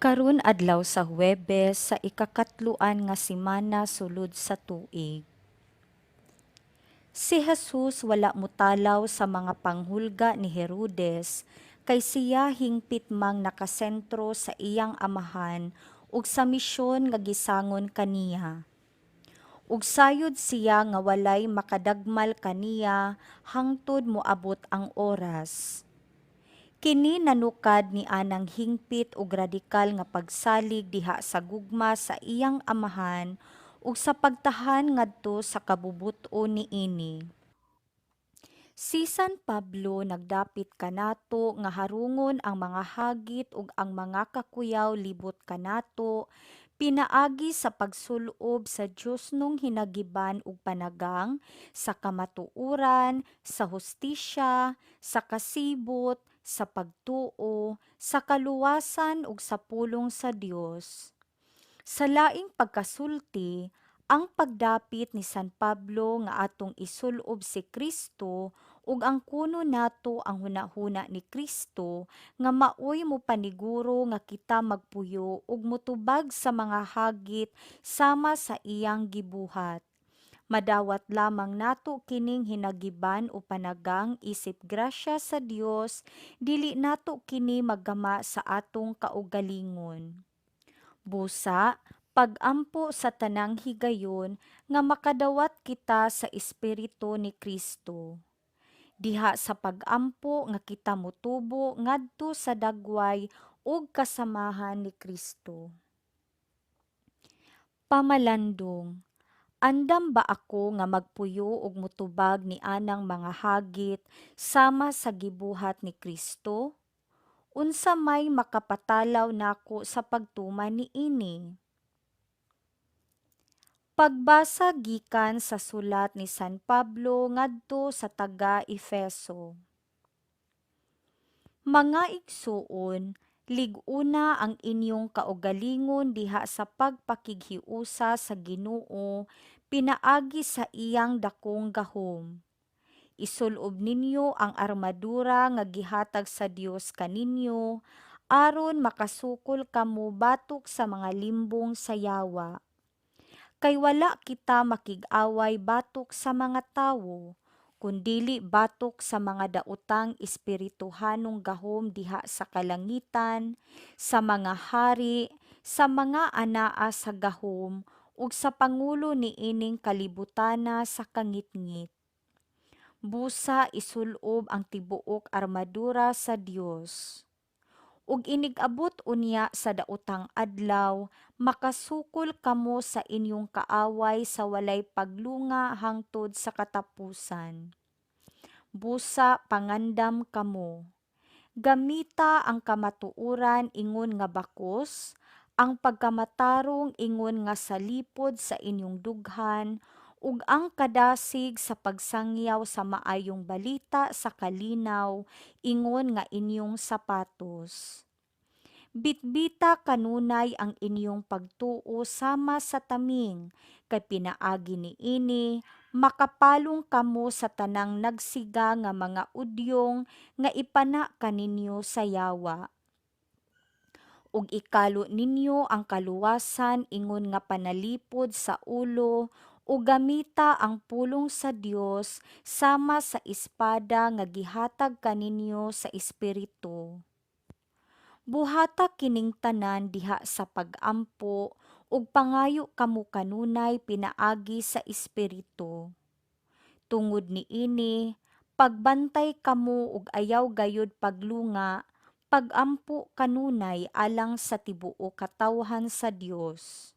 Karon adlaw sa Huwebes sa ikakatluan nga semana sulod sa tuig. Si Jesus wala mutalaw sa mga panghulga ni Herodes kay siya hingpit mang nakasentro sa iyang amahan ug sa misyon nga gisangon kaniya. Ug sayod siya nga walay makadagmal kaniya hangtod moabot ang oras. Kini nanukad ni anang hingpit ug radikal nga pagsalig diha sa gugma sa iyang amahan ug sa pagtahan ngadto sa kabubut-on niini. Si San Pablo nagdapit kanato nga harungon ang mga hagit ug ang mga kakuyaw libot kanato pinaagi sa pagsulob sa Dios nung hinagiban ug panagang sa kamatuoran, sa hustisya, sa kasibot, sa pagtuo, sa kaluwasan ug sa pulong sa Dios. Sa laing pagkasulti, ang pagdapit ni San Pablo nga atong isulob si Kristo ug ang kuno nato ang hunahuna ni Kristo nga maoy mo paniguro nga kita magpuyo ug motubag sa mga hagit sama sa iyang gibuhat. Madawat lamang nato kining hinagiban o panagang isip grasya sa Dios, dili nato kini maggama sa atong kaugalingon. Busa, pagampo sa tanang higayon nga makadawat kita sa Espiritu ni Kristo. Diha sa pagampo nga kita motubo ngadto sa dagway ug kasamahan ni Kristo. Pamalandong, andam ba ako nga magpuyo ug motubag ni anang mga hagit sama sa gibuhat ni Kristo? Unsa may makapatalaw nako sa pagtuman niini? Pagbasa gikan sa sulat ni San Pablo ngadto sa taga-Efeso. Mga igsuon, lig-una ang inyong kaugalingon diha sa pagpakighiusa sa Ginoo pinaagi sa iyang dakong gahom. Isulob ninyo ang armadura nga gihatag sa Dios kaninyo aron makasukol kamo batok sa mga limbong sa yawa. Kay wala kita makig-away batok sa mga tawo, kundili batok sa mga daotang espirituhanong gahom diha sa kalangitan, sa mga hari, sa mga anaa sa gahom, ug sa pangulo ni ining kalibutana sa kangitngit. Busa isulob ang tibuok armadura sa Dios ug inigabot unya sa daotang adlaw, makasukol kamo sa inyong kaaway sa walay paglunga hangtod sa katapusan. Busa pangandam kamo. Gamita ang kamatuoran ingon nga bakos, ang pagkamatarong ingon nga salipod sa inyong dughan, ug ang kadasig sa pagsangyaw sa maayong balita sa kalinaw, ingon nga inyong sapatos. Bitbita kanunay ang inyong pagtuo sama sa taming, kay pinaagi ni ini, makapalong kamo sa tanang nagsiga nga mga udyong nga ipana kaninyo sa yawa. Ug ikalo ninyo ang kaluwasan ingon nga panalipod sa ulo, ug gamita ang pulong sa Dios sama sa espada nga gihatag kaninyo sa Espiritu. Buhata kining tanan diha sa pagampo ug pangayo kamo kanunay pinaagi sa Espiritu. Tungod niini, pagbantay kamo ug ayaw gayud paglunga, pagampo kanunay alang sa tibuok katawhan sa Dios.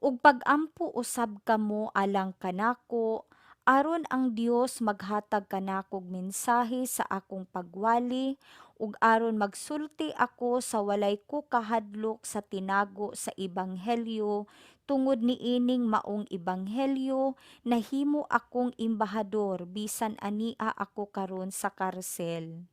Ug pagampo usab kamo alang kanako, aron ang Dios maghatag kanakog mensahe sa akong pagwali ug aron magsulti ako sa walay ko kahadlok sa tinago sa ebanghelyo, tungod niining maong ebanghelyo nahimo akong imbahador bisan ania ako karon sa karsel.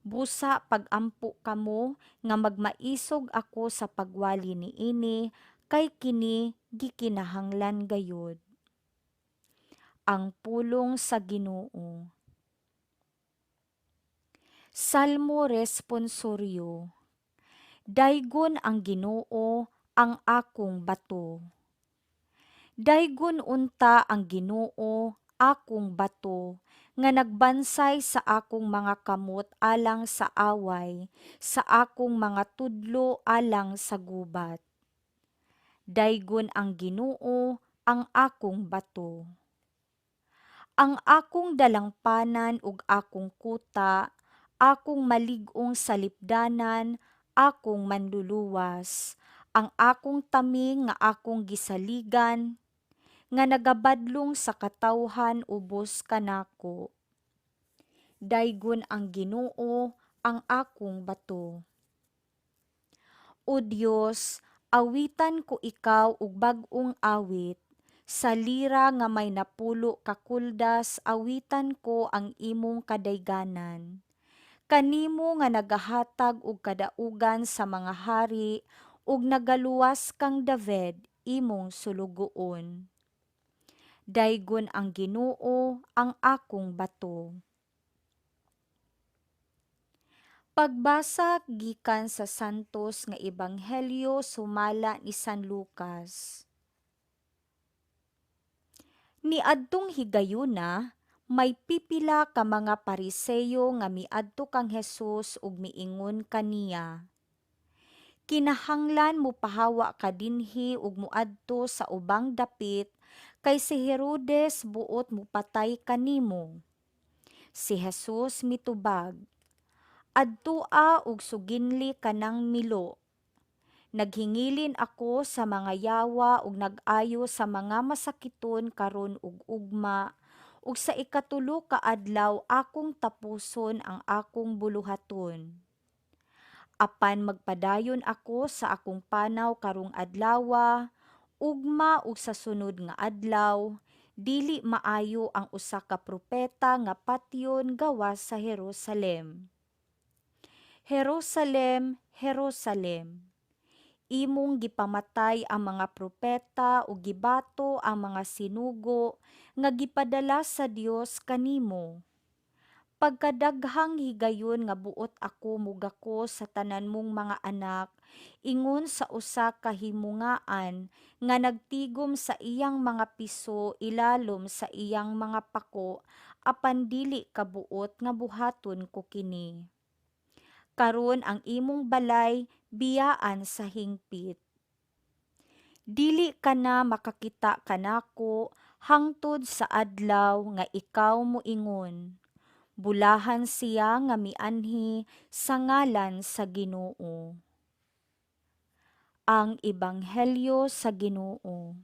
Busa pagampo kamo nga magmaisog ako sa pagwali niini, kay kini gikinahanglan gayud. Ang pulong sa Ginoo. Salmo responsoryo. Daygon ang Ginoo ang akong bato. Daygon unta ang Ginoo akong bato, nga nagbansay sa akong mga kamot alang sa away, sa akong mga tudlo alang sa gubat. Daygon ang Ginoo ang akong bato. Ang akong dalangpanan ug akong kuta, akong malig-ong salipdanan, akong manluluwas, ang akong taming nga akong gisaligan, nga nagabadlong sa katawhan ubos kanako. Daygon ang Ginoo ang akong bato. O Dios, awitan ko ikaw ug bag-ong awit, sa lira nga may napulo ka kuldas awitan ko ang imong kadayganan. Kanimo nga nagahatag og kadaugan sa mga hari ug nagaluwas kang David imong sulugoon. Daygon ang Ginoo ang akong bato. Pagbasa gikan sa santos nga ebanghelyo sumala ni San Lucas. Niadtong higayuna, may pipila ka mga Pariseyo nga miadto kang Hesus ug miingon kaniya, kinahanglan mo pahawa ka dinhi ug muadto sa ubang dapit kay si Herodes buot mupatay kanimo. Si Jesus mitubag, adtua og suginli kanang milo. Naghingilin ako sa mga yawa ug nag-ayo sa mga masakiton karon ug ugma, ug sa ikatulo ka adlaw akong tapuson ang akong buluhaton. Apan magpadayon ako sa akong panaw karong adlawa, ugma ug sa sunod nga adlaw, dili maayo ang usa ka propeta nga patyon gawas sa Jerusalem. Jerusalem, Jerusalem, imong gipamatay ang mga propeta ug gibato ang mga sinugo nga gipadala sa Dios kanimo. Pagkadaghang higayon nga buot ako mugako sa tanan mong mga anak, ingon sa usa ka himungaan nga nagtigom sa iyang mga piso ilalom sa iyang mga pako, apan dili kabuot nga buhaton ko kini. Karon ang imong balay biyaan sa hingpit. Dili ka na makakita kanako hangtod sa adlaw nga ikaw moingon, bulahan siya nga mianhi sa ngalan sa Ginoo. Ang Ebanghelyo sa Ginoo.